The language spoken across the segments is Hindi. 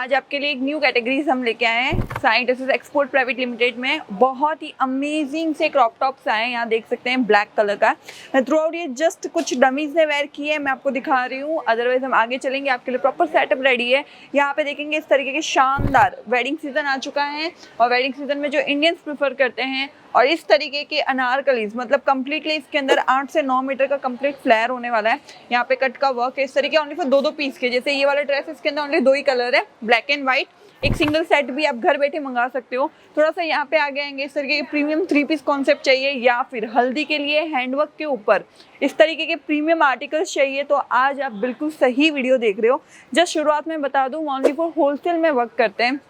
आज आपके लिए एक न्यू कैटेगरीज हम लेके आए हैं Sai dresses export private limited में। बहुत ही अमेजिंग से क्रॉप टॉप्स आए हैं, यहाँ देख सकते हैं ब्लैक कलर का। थ्रू आउट ये जस्ट कुछ डमीज ने वेयर किए हैं, मैं आपको दिखा रही हूँ। अदरवाइज हम आगे चलेंगे, आपके लिए प्रॉपर सेटअप रेडी है। यहाँ पे देखेंगे इस तरीके के शानदार वेडिंग सीजन आ चुका है और वेडिंग सीजन में जो इंडियंस प्रेफर करते हैं और इस तरीके के अनारकलीज, मतलब कंप्लीटली इसके अंदर 8 से 9 मीटर का कंप्लीट फ्लेयर होने वाला है। यहाँ पे कट का वर्क है इस तरीके, ओनली फॉर 2-2 पीस के। जैसे ये वाला ड्रेस इसके अंदर ओनली 2 ही कलर है, ब्लैक एंड व्हाइट। एक सिंगल सेट भी आप घर बैठे मंगा सकते हो। थोड़ा सा यहाँ पे आगे आएंगे, इस तरीके के प्रीमियम 3 पीस कॉन्सेप्ट चाहिए या फिर हल्दी के लिए हैंडवर्क के ऊपर इस तरीके के प्रीमियम आर्टिकल्स चाहिए तो आज आप बिल्कुल सही वीडियो देख रहे हो। जस्ट शुरुआत में बता दूँ, ओनली फॉर होलसेल में वर्क करते हैं,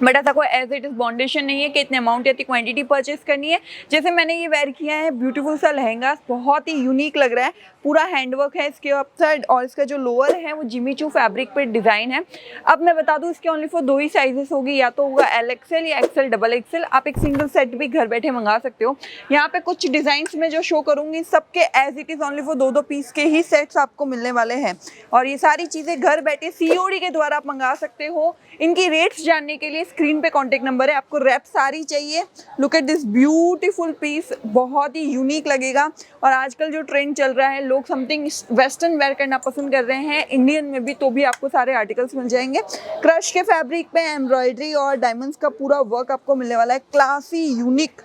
बट ऐसा कोई एज इट इज बाउंडेशन नहीं है कि इतने अमाउंट या इतनी क्वांटिटी परचेज करनी है। जैसे मैंने ये वेयर किया है, ब्यूटीफुल सा लहंगा, बहुत ही यूनिक लग रहा है, पूरा हैंडवर्क है इसके अपसाइड और इसका जो लोअर है वो जिमी चू फैब्रिक पे डिजाइन है। अब मैं बता दूं, इसके ओनली फॉर 2 ही साइजेस होगी, या तो होगा LXL या XL डबल XL। आप एक सिंगल सेट भी घर बैठे मंगा सकते हो। यहाँ पे कुछ डिजाइन्स में जो शो करूंगी सबके as it is only for 2-2 piece के ही सेट्स आपको मिलने वाले हैं और ये सारी चीजें घर बैठे COD के द्वारा आप मंगा सकते हो। इनकी रेट्स जानने के लिए स्क्रीन पे कॉन्टेक्ट नंबर है। आपको रैप साड़ी चाहिए, look at this beautiful piece, बहुत ही यूनिक लगेगा। और आजकल जो ट्रेंड चल रहा है, लोग समथिंग वेस्टर्न वेयर करना पसंद कर रहे हैं, इंडियन में भी, तो भी आपको सारे आर्टिकल्स मिल जाएंगे। क्रश के फैब्रिक पे एम्ब्रॉयडरी और डायमंड्स का पूरा वर्क आपको मिलने वाला है। क्लासी यूनिक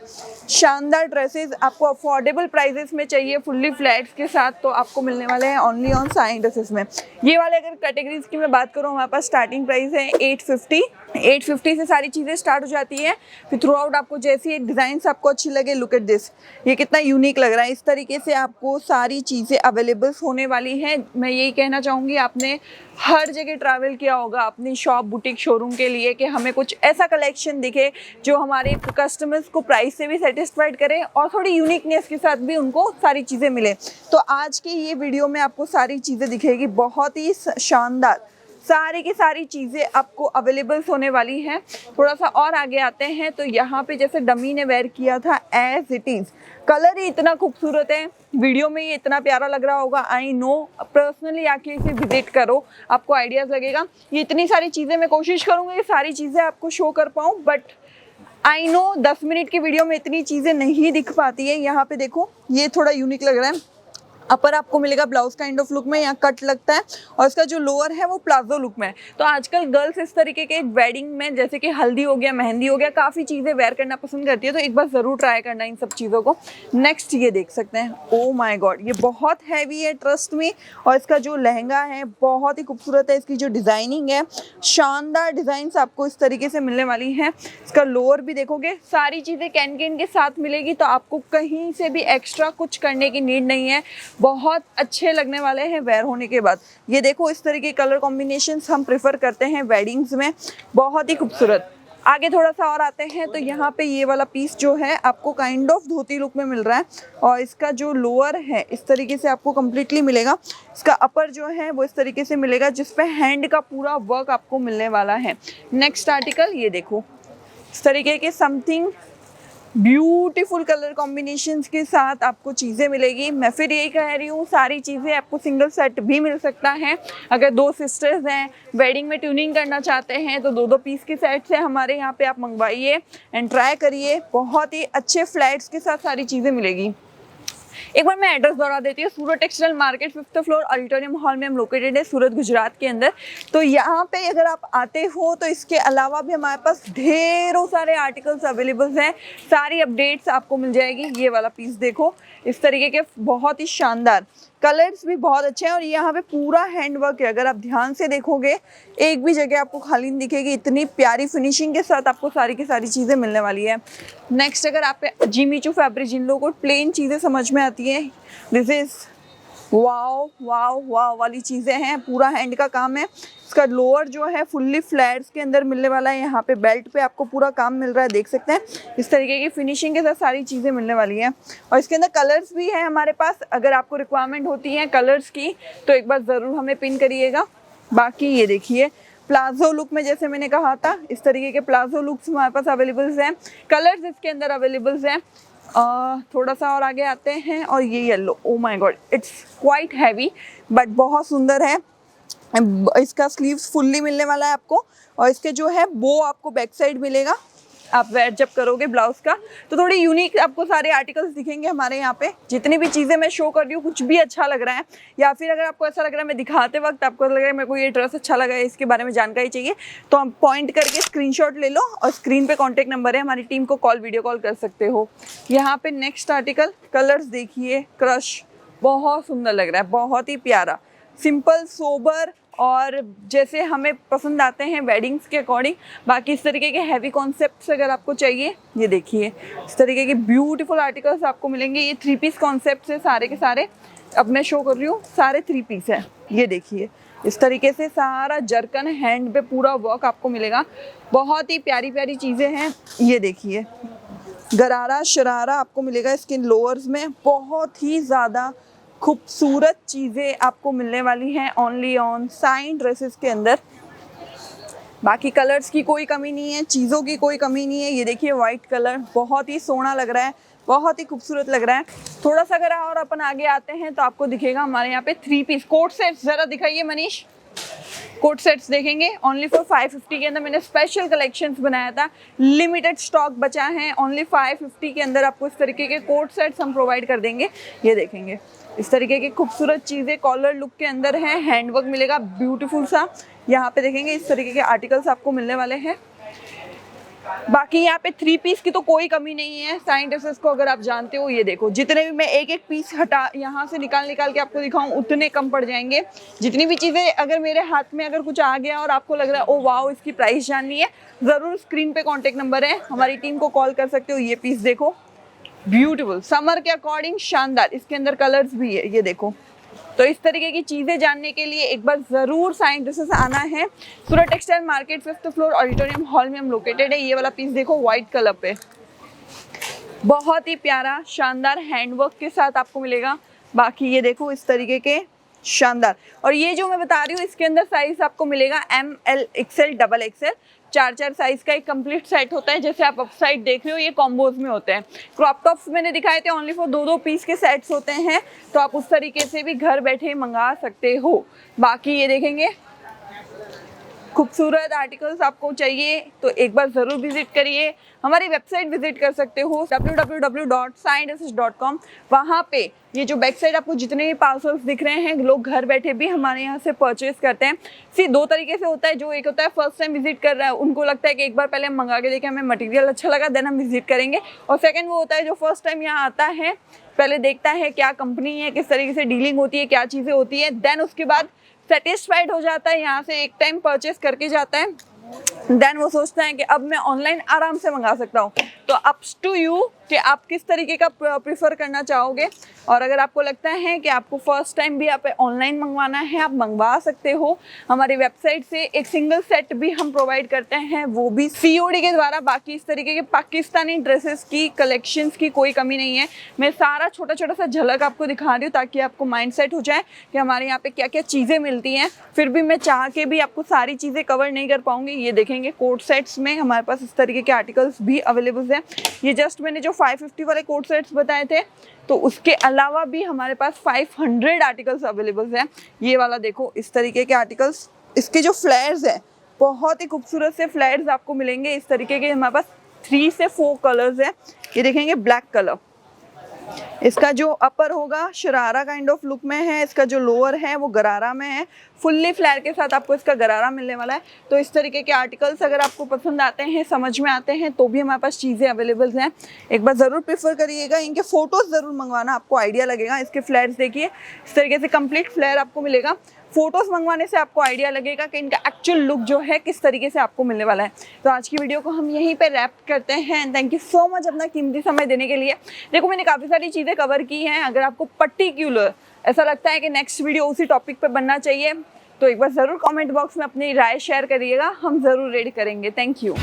शानदार ड्रेसेस आपको अफोर्डेबल प्राइजेस में चाहिए, फुल्ली फ्लैट्स के साथ, तो आपको मिलने वाले हैं ओनली ऑन साई ड्रेसेस में। ये वाले अगर कैटेगरीज की मैं बात करूँ, हमारे पास स्टार्टिंग प्राइस है 850 से सारी चीज़ें स्टार्ट हो जाती है। फिर थ्रू आउट आपको जैसी डिज़ाइन आपको अच्छी लगे, लुक एट दिस, ये कितना यूनिक लग रहा है। इस तरीके से आपको सारी चीज़ें अवेलेबल होने वाली हैं। मैं यही कहना चाहूँगी, आपने हर जगह ट्रैवल किया होगा अपनी शॉप, बुटीक, शोरूम के लिए कि हमें कुछ ऐसा कलेक्शन दिखे जो हमारे कस्टमर्स को प्राइस से भी सेटिस्फाइड करे और थोड़ी यूनिकनेस के साथ भी उनको सारी चीज़ें मिले। तो आज की ये वीडियो में आपको सारी चीज़ें दिखेगी, बहुत ही शानदार सारी की सारी चीज़ें आपको अवेलेबल होने वाली हैं। थोड़ा सा और आगे आते हैं तो यहाँ पे जैसे डमी ने वेयर किया था एज इट इज़, कलर ही इतना खूबसूरत है, वीडियो में ये इतना प्यारा लग रहा होगा। आई नो, पर्सनली आके इसे विजिट करो, आपको आइडियाज़ लगेगा। ये इतनी सारी चीज़ें मैं कोशिश करूँगी कि सारी चीज़ें आपको शो कर पाऊँ, बट आई नो 10 मिनट की वीडियो में इतनी चीज़ें नहीं दिख पाती है। यहाँ पे देखो, ये थोड़ा यूनिक लग रहा है। अपर आपको मिलेगा ब्लाउज काइंड ऑफ लुक में, यहाँ कट लगता है और इसका जो लोअर है वो प्लाजो लुक में है। तो आजकल गर्ल्स इस तरीके के वेडिंग में, जैसे कि हल्दी हो गया, मेहंदी हो गया, काफ़ी चीज़ें वेयर करना पसंद करती है, तो एक बार ज़रूर ट्राई करना इन सब चीज़ों को। नेक्स्ट ये देख सकते हैं, ओ माय गॉड, ये बहुत हैवी है, ट्रस्ट मी। और इसका जो लहंगा है बहुत ही खूबसूरत है, इसकी जो डिज़ाइनिंग है, शानदार डिज़ाइंस आपको इस तरीके से मिलने वाली हैं। इसका लोअर भी देखोगे, सारी चीज़ें कैन के साथ मिलेगी, तो आपको कहीं से भी एक्स्ट्रा कुछ करने की नीड नहीं है। बहुत अच्छे लगने वाले हैं वेयर होने के बाद। ये देखो, इस तरह के कलर कॉम्बिनेशंस हम प्रेफर करते हैं वेडिंग्स में, बहुत ही खूबसूरत। आगे थोड़ा सा और आते हैं तो यहाँ पे ये वाला पीस जो है आपको काइंड ऑफ धोती लुक में मिल रहा है और इसका जो लोअर है इस तरीके से आपको कम्प्लीटली मिलेगा। इसका अपर जो है वो इस तरीके से मिलेगा, जिसपे हैंड का पूरा वर्क आपको मिलने वाला है। नेक्स्ट आर्टिकल ये देखो, इस तरीके के समथिंग ब्यूटीफुल कलर कॉम्बिनेशंस के साथ आपको चीज़ें मिलेगी। मैं फिर यही कह रही हूँ, सारी चीज़ें आपको सिंगल सेट भी मिल सकता है। अगर 2 सिस्टर्स हैं, वेडिंग में ट्यूनिंग करना चाहते हैं, तो 2-2 पीस के सेट से हमारे यहाँ पे आप मंगवाइए एंड ट्राई करिए। बहुत ही अच्छे फ्लैट्स के साथ सारी चीज़ें मिलेगी। एक बार मैं एड्रेस दोहरा देती हूँ, Surat textile market 5th floor auditorium hall में हम लोकेटेड है, सूरत गुजरात के अंदर। तो यहाँ पे अगर आप आते हो तो इसके अलावा भी हमारे पास ढेरों सारे आर्टिकल्स अवेलेबल हैं, सारी अपडेट्स आपको मिल जाएगी। ये वाला पीस देखो, इस तरीके के बहुत ही शानदार कलर्स भी बहुत अच्छे हैं और यहाँ पे पूरा हैंडवर्क है। अगर आप ध्यान से देखोगे, एक भी जगह आपको खाली नहीं दिखेगी, इतनी प्यारी फिनिशिंग के साथ आपको सारी की सारी चीज़ें मिलने वाली है। नेक्स्ट, अगर आप जिमी चू फैब्रिक, जिन लोगों को प्लेन चीज़ें समझ में आती हैं, this is wow wow wow वाली चीज़ें हैं, पूरा हैंड का काम है। इसका लोअर जो है फुल्ली फ्लैट्स के अंदर मिलने वाला है, यहाँ पे बेल्ट पे आपको पूरा काम मिल रहा है, देख सकते हैं। इस तरीके की फिनिशिंग के साथ सारी चीज़ें मिलने वाली हैं और इसके अंदर कलर्स भी हैं हमारे पास। अगर आपको रिक्वायरमेंट होती है कलर्स की तो एक बार ज़रूर हमें पिन करिएगा। बाकी ये देखिए, प्लाजो लुक में जैसे मैंने कहा था, इस तरीके के प्लाजो लुक्स हमारे पास अवेलेबल्स हैं, कलर्स इसके अंदर अवेलेबल्स हैं। थोड़ा सा और आगे आते हैं और ये yellow, oh my God, it's quite heavy but बहुत सुंदर है। इसका स्लीव्स फुल्ली मिलने वाला है आपको, और इसके जो है बो आपको बैक साइड मिलेगा। आप वेयर जब करोगे ब्लाउज का तो थोड़ी यूनिक आपको सारे आर्टिकल्स दिखेंगे हमारे यहाँ पे। जितनी भी चीज़ें मैं शो कर रही हूँ, कुछ भी अच्छा लग रहा है या फिर अगर आपको ऐसा लग रहा है मैं दिखाते वक्त आपको लग रहा है मेरे को ये ड्रेस अच्छा लगा है, इसके बारे में जानकारी चाहिए, तो आप पॉइंट करके स्क्रीनशॉट ले लो और स्क्रीन पे कॉन्टैक्ट नंबर है, हमारी टीम को कॉल वीडियो कॉल कर सकते हो। यहाँ पे नेक्स्ट आर्टिकल, कलर्स देखिए, क्रश, बहुत सुंदर लग रहा है, बहुत ही प्यारा, सिंपल सोबर और जैसे हमें पसंद आते हैं वेडिंग्स के अकॉर्डिंग। बाकी इस तरीके के हैवी कॉन्सेप्ट्स अगर आपको चाहिए, ये देखिए इस तरीके के ब्यूटीफुल आर्टिकल्स आपको मिलेंगे। ये 3 पीस कॉन्सेप्ट्स है सारे के सारे, अब मैं शो कर रही हूँ, सारे 3 पीस है। ये देखिए इस तरीके से सारा जरकन हैंड पे पूरा वर्क आपको मिलेगा, बहुत ही प्यारी प्यारी चीज़ें हैं। ये देखिए गरारा शरारा आपको मिलेगा इसके लोअर्स में, बहुत ही ज़्यादा खूबसूरत चीज़ें आपको मिलने वाली हैं ओनली ऑन साइन ड्रेसेस के अंदर। बाकी कलर्स की कोई कमी नहीं है, चीज़ों की कोई कमी नहीं है। ये देखिए वाइट कलर बहुत ही सोना लग रहा है, बहुत ही खूबसूरत लग रहा है। थोड़ा सा अगर और अपन आगे आते हैं तो आपको दिखेगा हमारे यहाँ पे 3 पीस कोट सेट्स। ज़रा दिखाइए मनीष, कोट सेट्स देखेंगे ओनली फॉर 550 के अंदर। मैंने स्पेशल कलेक्शंस बनाया था, लिमिटेड स्टॉक बचा है, ओनली 550 के अंदर आपको इस तरीके के कोट सेट्स हम प्रोवाइड कर देंगे। ये देखेंगे इस तरीके की खूबसूरत चीज़ें कॉलर लुक के अंदर हैं, हैंडवर्क मिलेगा ब्यूटीफुल सा। यहाँ पे देखेंगे इस तरीके के आर्टिकल्स आपको मिलने वाले हैं। बाकी यहाँ पे 3 पीस की तो कोई कमी नहीं है साइन ड्रेसेस को, अगर आप जानते हो। ये देखो जितने भी मैं एक एक पीस हटा यहाँ से निकाल के आपको दिखाऊं उतने कम पड़ जाएंगे। जितनी भी चीज़ें अगर मेरे हाथ में अगर कुछ आ गया और आपको लग रहा है ओ वाओ इसकी प्राइस जाननी है, ज़रूर स्क्रीन पे कॉन्टेक्ट नंबर है, हमारी टीम को कॉल कर सकते हो। ये पीस देखो ब्यूटीफुल, समर के अकॉर्डिंग शानदार, इसके अंदर कलर्स भी है। ये देखो, तो इस तरीके की चीज़ें जानने के लिए एक बार ज़रूर साइन ड्रेसेस आना है। Surat textile market 5th floor auditorium hall में हम लोकेटेड है। ये वाला पीस देखो व्हाइट कलर पे, बहुत ही प्यारा शानदार हैंडवर्क के साथ आपको मिलेगा। बाकी ये देखो इस तरीके के शानदार, और ये जो मैं बता रही हूँ इसके अंदर साइज आपको मिलेगा ML XL XXL, 4 साइज का एक कंप्लीट सेट होता है। जैसे आप अपसाइड देख रहे हो ये कॉम्बोज में होते हैं। क्रॉप टॉप्स मैंने दिखाए थे ओनली फॉर 2 पीस के सेट्स होते हैं, तो आप उस तरीके से भी घर बैठे मंगा सकते हो। बाकी ये देखेंगे खूबसूरत आर्टिकल्स आपको चाहिए तो एक बार ज़रूर विजिट करिए, हमारी वेबसाइट विजिट कर सकते हो www.saindresses.com। वहाँ पे ये जो बैक साइड आपको जितने भी पार्सल्स दिख रहे हैं, लोग घर बैठे भी हमारे यहाँ से परचेज करते हैं। सी 2 तरीके से होता है, जो एक होता है फर्स्ट टाइम विजिट कर रहा है, उनको लगता है कि एक बार पहले हम मंगा के देखें, हमें मटेरियल अच्छा लगा देन हम विजिट करेंगे। और सेकंड वो होता है जो फर्स्ट टाइम यहाँ आता है, पहले देखता है क्या कंपनी है, किस तरीके से डीलिंग होती है, क्या चीज़ें होती है, देन उसके बाद सेटिस्फाइड हो जाता है, यहाँ से एक टाइम परचेस करके जाता है, देन वो सोचता है कि अब मैं ऑनलाइन आराम से मंगा सकता हूँ। तो अप्स टू यू कि आप किस तरीके का प्रीफर करना चाहोगे। और अगर आपको लगता है कि आपको फर्स्ट टाइम भी आप ऑनलाइन मंगवाना है, आप मंगवा सकते हो हमारी वेबसाइट से। एक सिंगल सेट भी हम प्रोवाइड करते हैं, वो भी COD के द्वारा। बाकी इस तरीके के पाकिस्तानी ड्रेसेस की कलेक्शंस की कोई कमी नहीं है। मैं सारा छोटा छोटा सा झलक आपको दिखा रही हूँ ताकि आपको माइंड सेट हो जाए कि हमारे यहाँ पे क्या क्या चीज़ें मिलती हैं। फिर भी मैं चाह के भी आपको सारी चीज़ें कवर नहीं कर पाऊँगी। ये देखेंगे कोट सेट्स में हमारे पास इस तरीके के आर्टिकल्स भी अवेलेबल हैं। ये जस्ट मैंने जो 550 वाले कोट सेट्स बताए थे, तो उसके अलावा भी हमारे पास 500 आर्टिकल्स अवेलेबल हैं। ये वाला देखो इस तरीके के आर्टिकल्स, इसके जो फ्लेयर्स हैं बहुत ही खूबसूरत से फ्लेयर्स आपको मिलेंगे। इस तरीके के हमारे पास 3 से 4 कलर्स हैं। ये देखेंगे ब्लैक कलर, इसका जो अपर होगा शरारा काइंड ऑफ लुक में है, इसका जो लोअर है वो गरारा में है, फुल्ली फ्लेयर के साथ आपको इसका गरारा मिलने वाला है। तो इस तरीके के आर्टिकल्स अगर आपको पसंद आते हैं, समझ में आते हैं, तो भी हमारे पास चीज़ें अवेलेबल हैं। एक बार ज़रूर प्रेफर करिएगा, इनके फ़ोटोज़ ज़रूर मंगवाना, आपको आइडिया लगेगा। इसके फ्लेयर्स देखिए इस तरीके से कंप्लीट फ्लेयर आपको मिलेगा। फ़ोटोज़ मंगवाने से आपको आइडिया लगेगा कि इनका एक्चुअल लुक जो है किस तरीके से आपको मिलने वाला है। तो आज की वीडियो को हम यहीं पे रैप करते हैं। थैंक यू सो मच अपना कीमती समय देने के लिए। देखो मैंने काफ़ी सारी चीज़ें कवर की हैं। अगर आपको पर्टिकुलर ऐसा लगता है कि नेक्स्ट वीडियो उसी टॉपिक पर बनना चाहिए, तो एक बार ज़रूर कमेंट बॉक्स में अपनी राय शेयर करिएगा, हम ज़रूर रेडी करेंगे। Thank you.